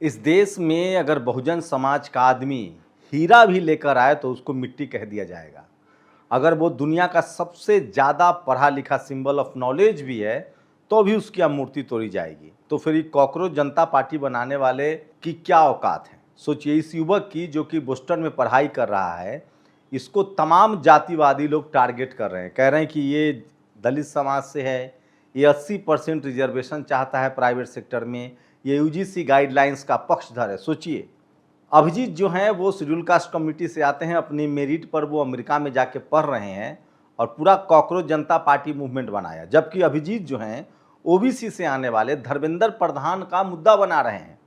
इस देश में अगर बहुजन समाज का आदमी हीरा भी लेकर आए तो उसको मिट्टी कह दिया जाएगा। अगर वो दुनिया का सबसे ज़्यादा पढ़ा लिखा सिंबल ऑफ नॉलेज भी है तो भी उसकी अब मूर्ति तोड़ी जाएगी। तो फिर ये कॉकरोच जनता पार्टी बनाने वाले की क्या औकात है? सोचिए, इस युवक की जो कि बोस्टन में पढ़ाई कर रहा है, इसको तमाम जातिवादी लोग टारगेट कर रहे हैं, कह रहे हैं कि ये दलित समाज से है, ये 80% रिजर्वेशन चाहता है प्राइवेट सेक्टर में, ये यूजीसी गाइडलाइंस का पक्षधर है। सोचिए, अभिजीत जो हैं वो शेड्यूल कास्ट कम्युनिटी से आते हैं, अपनी मेरिट पर वो अमेरिका में जाके पढ़ रहे हैं और पूरा कॉकरोच जनता पार्टी मूवमेंट बनाया, जबकि अभिजीत जो हैं ओबीसी से आने वाले धर्मेंद्र प्रधान का मुद्दा बना रहे हैं।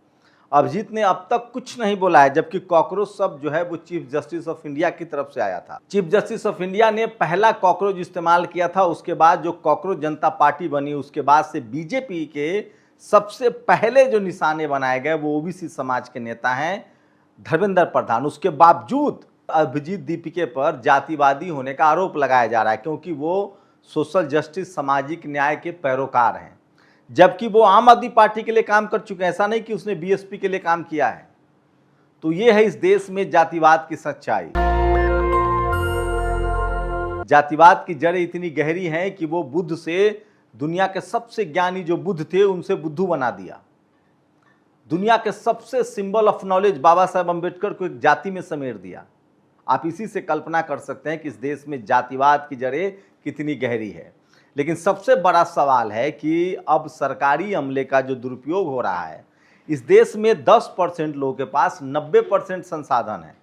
अभिजीत ने अब तक कुछ नहीं बोला है, जबकि कॉकरोच शब्द जो है वो चीफ जस्टिस ऑफ इंडिया की तरफ से आया था। चीफ जस्टिस ऑफ इंडिया ने पहला कॉकरोच इस्तेमाल किया था, उसके बाद जो कॉकरोच जनता पार्टी बनी उसके बाद से बीजेपी के सबसे पहले जो निशाने बनाए गए वो ओबीसी समाज के नेता हैं धर्मेंद्र प्रधान। उसके बावजूद अभिजीत दीपिके पर जातिवादी होने का आरोप लगाया जा रहा है, क्योंकि वो सोशल जस्टिस सामाजिक न्याय के पैरोकार हैं, जबकि वो आम आदमी पार्टी के लिए काम कर चुके हैं। ऐसा नहीं कि उसने बीएसपी के लिए काम किया है। तो ये है इस देश में जातिवाद की सच्चाई। जातिवाद की जड़ें इतनी गहरी हैं कि वो बुद्ध से, दुनिया के सबसे ज्ञानी जो बुद्ध थे उनसे बुद्धू बना दिया। दुनिया के सबसे सिंबल ऑफ नॉलेज बाबा साहब अम्बेडकर को एक जाति में समेट दिया। आप इसी से कल्पना कर सकते हैं कि इस देश में जातिवाद की जड़ें कितनी गहरी है। लेकिन सबसे बड़ा सवाल है कि अब सरकारी अमले का जो दुरुपयोग हो रहा है, इस देश में 10% लोगों के पास 90% संसाधन है।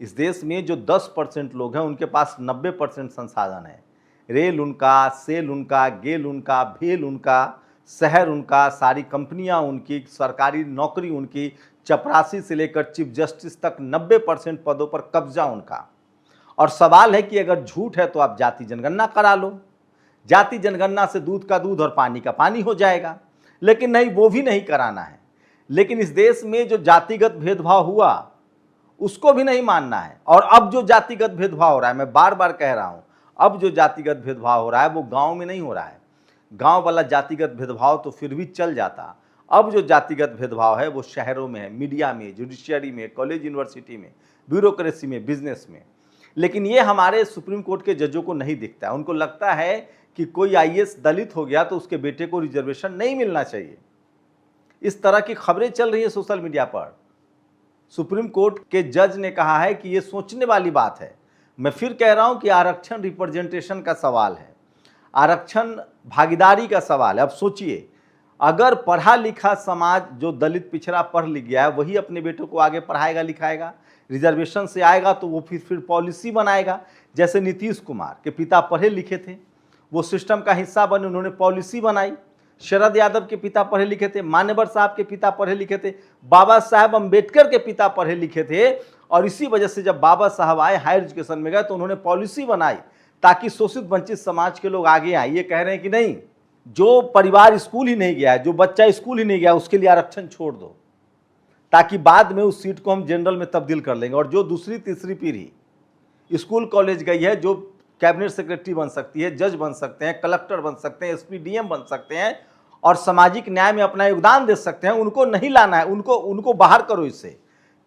इस देश में जो 10% लोग हैं उनके पास 90% संसाधन है। रेल उनका, सेल उनका, गेल उनका, भेल उनका, शहर उनका, सारी कंपनियां उनकी, सरकारी नौकरी उनकी, चपरासी से लेकर चीफ जस्टिस तक 90% पदों पर कब्जा उनका। और सवाल है कि अगर झूठ है तो आप जाति जनगणना करा लो, जाति जनगणना से दूध का दूध और पानी का पानी हो जाएगा। लेकिन नहीं, वो भी नहीं कराना है। लेकिन इस देश में जो जातिगत भेदभाव हुआ उसको भी नहीं मानना है। और अब जो जातिगत भेदभाव हो रहा है, मैं बार बार कह रहा हूं, अब जो जातिगत भेदभाव हो रहा है वो गांव में नहीं हो रहा है। गांव वाला जातिगत भेदभाव तो फिर भी चल जाता। अब जो जातिगत भेदभाव है वो शहरों में है, मीडिया में, जुडिशियरी में, कॉलेज यूनिवर्सिटी में, ब्यूरोक्रेसी में, बिजनेस में। लेकिन ये हमारे सुप्रीम कोर्ट के जजों को नहीं दिखता है। उनको लगता है कि कोई आईएएस दलित हो गया तो उसके बेटे को रिजर्वेशन नहीं मिलना चाहिए। इस तरह की खबरें चल रही है सोशल मीडिया पर। सुप्रीम कोर्ट के जज ने कहा है कि ये सोचने वाली बात है। मैं फिर कह रहा हूं कि आरक्षण रिप्रेजेंटेशन का सवाल है, आरक्षण भागीदारी का सवाल है। अब सोचिए, अगर पढ़ा लिखा समाज जो दलित पिछड़ा पढ़ लिख गया है वही अपने बेटों को आगे पढ़ाएगा लिखाएगा, रिजर्वेशन से आएगा तो वो फिर पॉलिसी बनाएगा। जैसे नीतीश कुमार के पिता पढ़े लिखे थे, वो सिस्टम का हिस्सा बने, उन्होंने पॉलिसी बनाई। शरद यादव के पिता पढ़े लिखे थे, मान्यवर साहब के पिता पढ़े लिखे थे, बाबा साहब अम्बेडकर के पिता पढ़े लिखे थे। और इसी वजह से जब बाबा साहब आए, हायर एजुकेशन में गए, तो उन्होंने पॉलिसी बनाई ताकि शोषित वंचित समाज के लोग आगे आए। ये कह रहे हैं कि नहीं, जो परिवार स्कूल ही नहीं गया है, जो बच्चा स्कूल ही नहीं गया, उसके लिए आरक्षण छोड़ दो, ताकि बाद में उस सीट को हम जनरल में तब्दील कर लेंगे। और जो दूसरी तीसरी पीढ़ी स्कूल कॉलेज गई है, जो कैबिनेट सेक्रेटरी बन सकती है, जज बन सकते हैं, कलेक्टर बन सकते हैं, एसपी डीएम बन सकते हैं और सामाजिक न्याय में अपना योगदान दे सकते हैं, उनको नहीं लाना है। उनको बाहर करो। इससे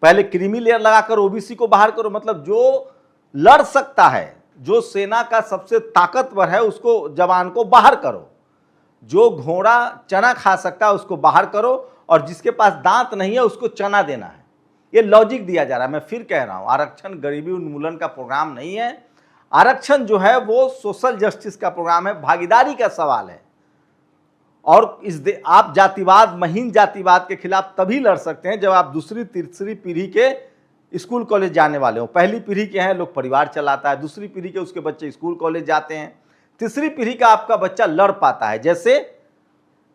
पहले क्रीमी लेयर लगाकर ओबीसी को बाहर करो। मतलब जो लड़ सकता है, जो सेना का सबसे ताकतवर है, उसको, जवान को बाहर करो। जो घोड़ा चना खा सकता है उसको बाहर करो, और जिसके पास दांत नहीं है उसको चना देना है। ये लॉजिक दिया जा रहा है। मैं फिर कह रहा हूं, आरक्षण गरीबी उन्मूलन का प्रोग्राम नहीं है। आरक्षण जो है वो सोशल जस्टिस का प्रोग्राम है, भागीदारी का सवाल है। और आप जातिवाद, महीन जातिवाद के खिलाफ तभी लड़ सकते हैं जब आप दूसरी तीसरी पीढ़ी के स्कूल कॉलेज जाने वाले हो। पहली पीढ़ी के हैं, लोग परिवार चलाता है, दूसरी पीढ़ी के उसके बच्चे स्कूल कॉलेज जाते हैं, तीसरी पीढ़ी का आपका बच्चा लड़ पाता है। जैसे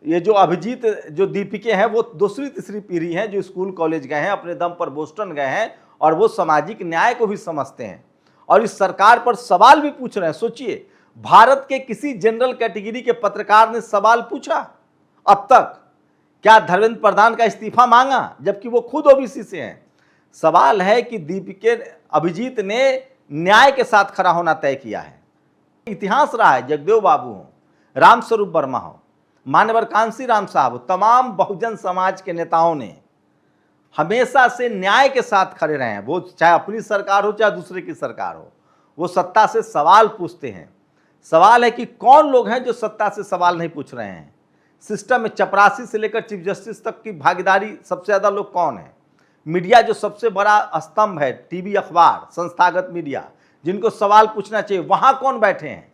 ये जो अभिजीत, जो दीपिके हैं, वो दूसरी तीसरी पीढ़ी हैं जो स्कूल कॉलेज गए हैं, अपने दम पर बोस्टन गए हैं और वो सामाजिक न्याय को भी समझते हैं और इस सरकार पर सवाल भी पूछ रहे हैं। सोचिए, भारत के किसी जनरल कैटेगरी के पत्रकार ने सवाल पूछा अब तक? क्या धर्मेंद्र प्रधान का इस्तीफा मांगा, जबकि वो खुद ओबीसी से हैं? सवाल है कि दीपिके, अभिजीत ने न्याय के साथ खड़ा होना तय किया है। इतिहास रहा है, जगदेव बाबू हो, रामस्वरूप वर्मा हो, मान्यवर कांसी राम साहब, तमाम बहुजन समाज के नेताओं ने हमेशा से न्याय के साथ खड़े रहे हैं, वो चाहे अपनी सरकार हो चाहे दूसरे की सरकार हो, वो सत्ता से सवाल पूछते हैं। सवाल है कि कौन लोग हैं जो सत्ता से सवाल नहीं पूछ रहे हैं। सिस्टम में चपरासी से लेकर चीफ जस्टिस तक की भागीदारी सबसे ज़्यादा लोग कौन है? मीडिया जो सबसे बड़ा स्तंभ है, टीवी, अखबार, संस्थागत मीडिया, जिनको सवाल पूछना चाहिए, वहां कौन बैठे हैं?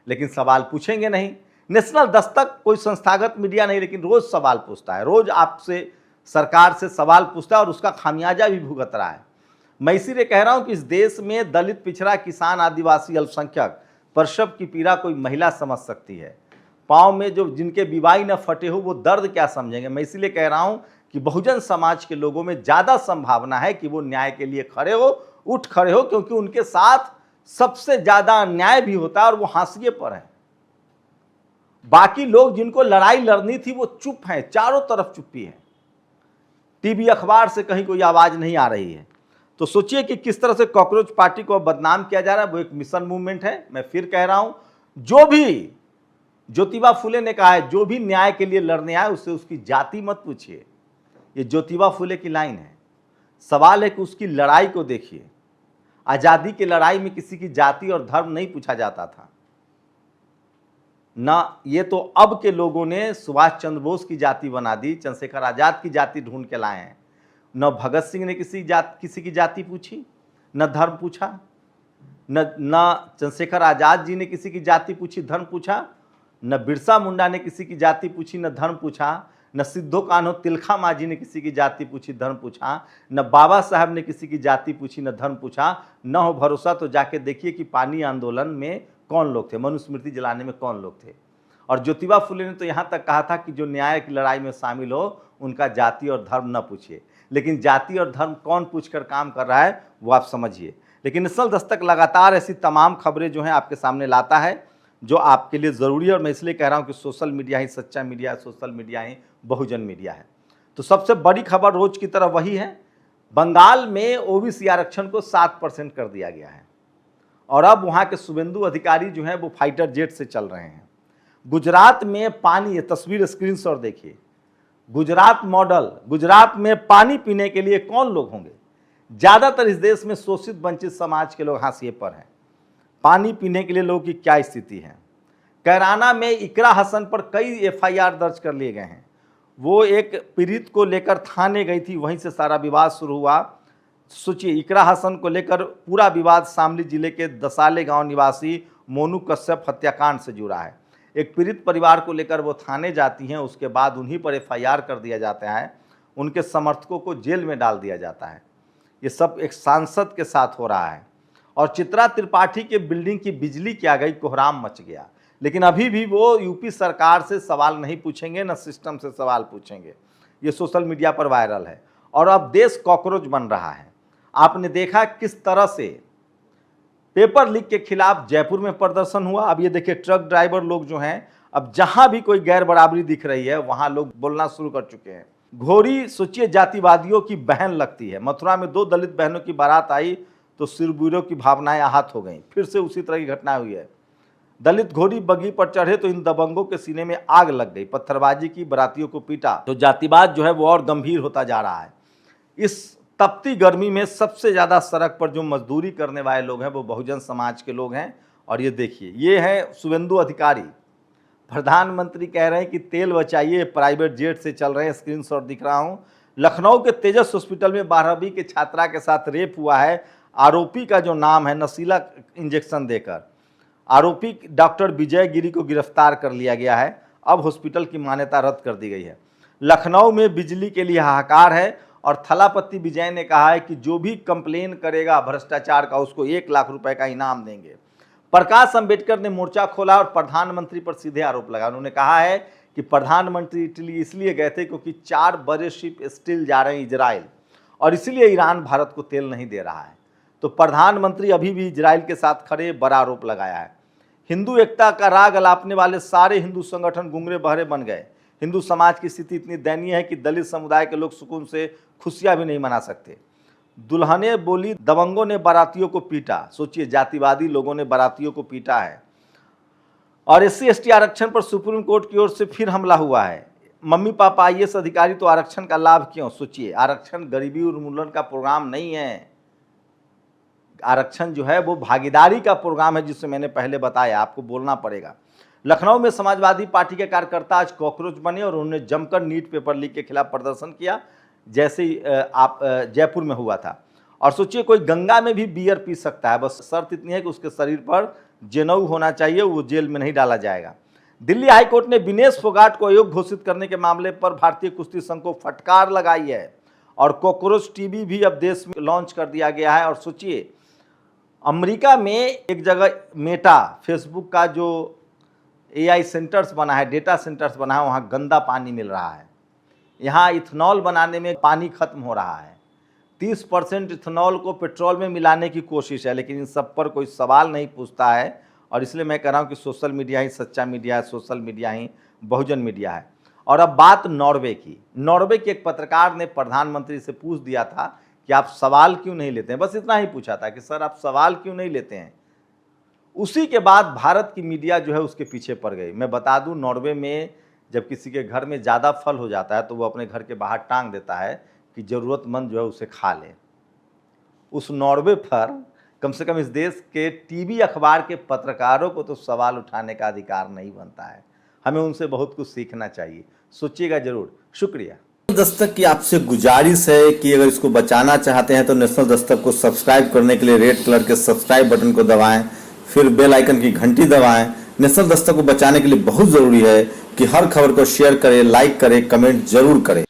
लेकिन सवाल पूछेंगे नहीं। नेशनल दस्तक कोई संस्थागत मीडिया नहीं, लेकिन रोज सवाल पूछता है, रोज आपसे सरकार से सवाल पूछता है और उसका खामियाजा भी भुगत रहा है। मैं इसीलिए कह रहा हूं कि इस देश में दलित, पिछड़ा, किसान, आदिवासी, अल्पसंख्यक, प्रसव की पीड़ा कोई महिला समझ सकती है। पाँव में जो जिनके विवाही न फटे हो वो दर्द क्या समझेंगे। मैं इसीलिए कह रहा हूं कि बहुजन समाज के लोगों में ज़्यादा संभावना है कि वो न्याय के लिए खड़े हो, उठ खड़े हो, क्योंकि उनके साथ सबसे ज़्यादा अन्याय भी होता है और वो हाशिए पर है। बाकी लोग जिनको लड़ाई लड़नी थी वो चुप हैं, चारों तरफ चुप्पी है। टीवी, अखबार से कहीं कोई आवाज़ नहीं आ रही है। तो सोचिए कि किस तरह से कॉकरोच पार्टी को बदनाम किया जा रहा है। वो एक मिशन मूवमेंट है। मैं फिर कह रहा हूं, जो भी ज्योतिबा फुले ने कहा है, जो भी न्याय के लिए लड़ने आए उससे उसकी जाति मत पूछिए। ये ज्योतिबा फुले की लाइन है। सवाल है कि उसकी लड़ाई को देखिए। आज़ादी की लड़ाई में किसी की जाति और धर्म नहीं पूछा जाता था ना। ये तो अब के लोगों ने सुभाष चंद्र बोस की जाति बना दी, चंद्रशेखर आज़ाद की जाति ढूंढ के लाए हैं। न भगत सिंह ने किसी की जाति पूछी, न धर्म पूछा, न चंद्रशेखर आज़ाद जी ने किसी की जाति पूछी, धर्म पूछा, न बिरसा मुंडा ने किसी की जाति पूछी, न धर्म पूछा, न सिद्धो कान्हो तिलका मांझी ने किसी की जाति पूछी, धर्म पूछा, न बाबा साहब ने किसी की जाति पूछी, न धर्म पूछा। न हो भरोसा तो जाके देखिए कि पानी आंदोलन में कौन लोग थे, मनुस्मृति जलाने में कौन लोग थे। और ज्योतिबा फुले ने तो यहाँ तक कहा था कि जो न्याय की लड़ाई में शामिल हो उनका जाति और धर्म न पूछिए। लेकिन जाति और धर्म कौन पूछकर काम कर रहा है वो आप समझिए। लेकिन नेशनल दस्तक लगातार ऐसी तमाम खबरें जो हैं आपके सामने लाता है जो आपके लिए ज़रूरी है। और मैं इसलिए कह रहा हूँ कि सोशल मीडिया ही सच्चा मीडिया है, सोशल मीडिया ही बहुजन मीडिया है। तो सबसे बड़ी खबर रोज की तरह वही है, बंगाल में ओबीसी आरक्षण को 7% कर दिया गया है और अब वहाँ के शुभेंदु अधिकारी जो हैं वो फाइटर जेट से चल रहे हैं। गुजरात में पानी, ये तस्वीर स्क्रीनशॉट देखिए, गुजरात मॉडल, गुजरात में पानी पीने के लिए कौन लोग होंगे? ज़्यादातर इस देश में शोषित वंचित समाज के लोग हाशिए पर हैं। पानी पीने के लिए लोगों की क्या स्थिति है? कैराना में इकरा हसन पर कई एफआईआर दर्ज कर लिए गए हैं। वो एक पीड़ित को लेकर थाने गई थी, वहीं से सारा विवाद शुरू हुआ। सोचिए, इकरा हसन को लेकर पूरा विवाद शामली जिले के दसाले गांव निवासी मोनू कश्यप हत्याकांड से जुड़ा है। एक पीड़ित परिवार को लेकर वो थाने जाती हैं, उसके बाद उन्हीं पर एफआईआर कर दिया जाता है, उनके समर्थकों को जेल में डाल दिया जाता है। ये सब एक सांसद के साथ हो रहा है। और चित्रा त्रिपाठी के बिल्डिंग की बिजली क्या गई, कोहराम मच गया। लेकिन अभी भी वो यूपी सरकार से सवाल नहीं पूछेंगे, न सिस्टम से सवाल पूछेंगे। ये सोशल मीडिया पर वायरल है और अब देश कॉकरोच बन रहा है। आपने देखा किस तरह से पेपर लीक के खिलाफ जयपुर में प्रदर्शन हुआ। अब ये देखिए, ट्रक ड्राइवर लोग जो हैं, अब जहां भी कोई गैर बराबरी दिख रही है वहां लोग बोलना शुरू कर चुके हैं। घोरी, सोचिए, जातिवादियों की बहन लगती है। मथुरा में 2 दलित बहनों की बारात आई तो सिरबीरों की भावनाएं आहत हो गई। फिर से उसी तरह की घटना हुई है। दलित घोड़ी बग्घी पर चढ़े तो इन दबंगों के सीने में आग लग गई, पत्थरबाजी की, बरातियों को पीटा। तो जातिवाद जो है वो और गंभीर होता जा रहा है। इस तपती गर्मी में सबसे ज़्यादा सड़क पर जो मजदूरी करने वाले लोग हैं वो बहुजन समाज के लोग हैं। और ये देखिए, ये है शुभेंदु अधिकारी। प्रधानमंत्री कह रहे हैं कि तेल बचाइए, प्राइवेट जेट से चल रहे हैं। स्क्रीनशॉट दिख रहा हूँ। लखनऊ के तेजस हॉस्पिटल में 12वीं के छात्रा के साथ रेप हुआ है। आरोपी का जो नाम है, नशीला इंजेक्शन देकर आरोपी डॉक्टर विजय गिरी को गिरफ्तार कर लिया गया है। अब हॉस्पिटल की मान्यता रद्द कर दी गई है। लखनऊ में बिजली के लिए हाहाकार है और थलापति विजय ने कहा है कि जो भी कंप्लेन करेगा भ्रष्टाचार का उसको 1 लाख रुपए का इनाम देंगे। प्रकाश अंबेडकर ने मोर्चा खोला और प्रधानमंत्री पर सीधे आरोप लगाया। उन्होंने कहा है कि प्रधानमंत्री इटली इसलिए गए थे क्योंकि 4 बड़े शिप स्टील जा रहे हैं इजराइल, और इसलिए ईरान भारत को तेल नहीं दे रहा है। तो प्रधानमंत्री अभी भी इजराइल के साथ खड़े, बड़ा आरोप लगाया है। हिंदू एकता का राग अलापने वाले सारे हिंदू संगठन गुंगरे बहरे बन गए। हिंदू समाज की स्थिति इतनी दयनीय है कि दलित समुदाय के लोग सुकून से खुशियां भी नहीं मना सकते। दुल्हने बोली, दबंगों ने बारातियों को पीटा। सोचिए, जातिवादी लोगों ने बारातियों को पीटा है। और SC ST आरक्षण पर सुप्रीम कोर्ट की ओर से फिर हमला हुआ है। मम्मी पापा आईएएस अधिकारी तो आरक्षण का लाभ क्यों? सोचिए, आरक्षण गरीबी उन्मूलन का प्रोग्राम नहीं है। आरक्षण जो है वो भागीदारी का प्रोग्राम है, जिससे मैंने पहले बताया, आपको बोलना पड़ेगा। लखनऊ में समाजवादी पार्टी के कार्यकर्ता आज कॉकरोच बने और उन्होंने जमकर नीट पेपर लीक के खिलाफ प्रदर्शन किया, जैसे ही आप जयपुर में हुआ था। और सोचिए, कोई गंगा में भी बियर पी सकता है, बस शर्त इतनी है कि उसके शरीर पर जनेऊ होना चाहिए, वो जेल में नहीं डाला जाएगा। दिल्ली हाईकोर्ट ने विनेश फोगाट को अयोग्य घोषित करने के मामले पर भारतीय कुश्ती संघ को फटकार लगाई है और कॉकरोच टीवी भी अब देश में लॉन्च कर दिया गया है। और सोचिए, अमेरिका में एक जगह मेटा, फेसबुक का जो एआई सेंटर्स बना है, डेटा सेंटर्स बना है, वहाँ गंदा पानी मिल रहा है। यहाँ इथेनॉल बनाने में पानी खत्म हो रहा है। 30% इथेनॉल को पेट्रोल में मिलाने की कोशिश है, लेकिन इन सब पर कोई सवाल नहीं पूछता है। और इसलिए मैं कह रहा हूँ कि सोशल मीडिया ही सच्चा मीडिया है, सोशल मीडिया ही बहुजन मीडिया है। और अब बात नॉर्वे की। नॉर्वे के एक पत्रकार ने प्रधानमंत्री से पूछ दिया था कि आप सवाल क्यों नहीं लेते हैं, बस इतना ही पूछा था कि सर आप सवाल क्यों नहीं लेते हैं। उसी के बाद भारत की मीडिया जो है उसके पीछे पड़ गई। मैं बता दूं, नॉर्वे में जब किसी के घर में ज़्यादा फल हो जाता है तो वो अपने घर के बाहर टांग देता है कि ज़रूरतमंद जो है उसे खा ले। उस नॉर्वे पर कम से कम इस देश के टीवी अखबार के पत्रकारों को तो सवाल उठाने का अधिकार नहीं बनता है। हमें उनसे बहुत कुछ सीखना चाहिए। सोचिएगा जरूर। शुक्रिया। दस्तक की आपसे गुजारिश है कि अगर इसको बचाना चाहते हैं तो नेशनल दस्तक को सब्सक्राइब करने के लिए रेड कलर के सब्सक्राइब बटन को दबाएं, फिर बेल आइकन की घंटी दबाएं। नेशनल दस्तक को बचाने के लिए बहुत जरूरी है कि हर खबर को शेयर करें, लाइक करें, कमेंट जरूर करें।